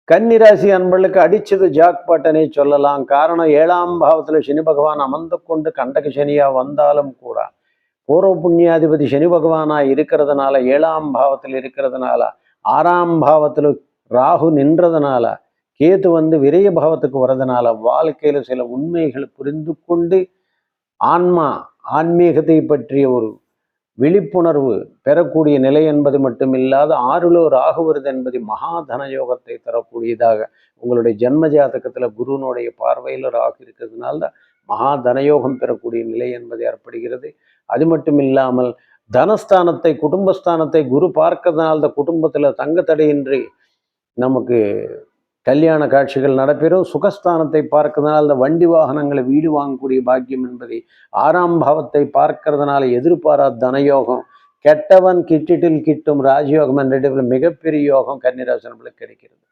கன்னிராசி அன்பர்களுக்கு அடிச்சது ஜாக்பாட்டனே சொல்லலாம். காரணம் 7ஆம் பாவத்தில் சனி பகவான் அமர்ந்து கொண்டு கண்டக சனியா வந்தாலும் கூட பூர்வ புண்ணியாதிபதி சனி பகவானா இருக்கிறதுனால 7ஆம் பாவத்தில் இருக்கிறதுனால 6ஆம் பாவத்தில் ராகு நின்றதுனால கேது விரய பாவத்துக்கு வர்றதுனால வாழ்க்கையில சில உண்மைகளை புரிந்து கொண்டு ஆன்மீகத்தை பற்றிய ஒரு விழிப்புணர்வு பெறக்கூடிய நிலை என்பது மட்டுமில்லாத 6லோ ராகு வருது என்பது மகாதன யோகத்தை தரக்கூடியதாக உங்களுடைய ஜென்ம ஜாதகத்தில் குருனுடைய பார்வையில் ராகு இருக்கிறதுனால தான் மகாதனயோகம் பெறக்கூடிய நிலை என்பது ஏற்படுகிறது. அது மட்டும் இல்லாமல் தனஸ்தானத்தை குடும்பஸ்தானத்தை குரு பார்க்கறதுனால குடும்பத்தில் தங்க தடையின்றி நமக்கு கல்யாண காட்சிகள் நடைபெறும். சுகஸ்தானத்தை பார்க்கறதுனால இந்த வண்டி வாகனங்களை வீடு வாங்கக்கூடிய பாக்கியம் என்பதை 6ஆம் பாவத்தை பார்க்கறதுனால எதிர்பாராத தனயோகம் கெட்டவன் கிட்டிட்டில் கிட்டும் ராஜயோகம் என்ற மிகப்பெரிய யோகம் கன்னிராசி நம்மளுக்கு கிடைக்கிறது.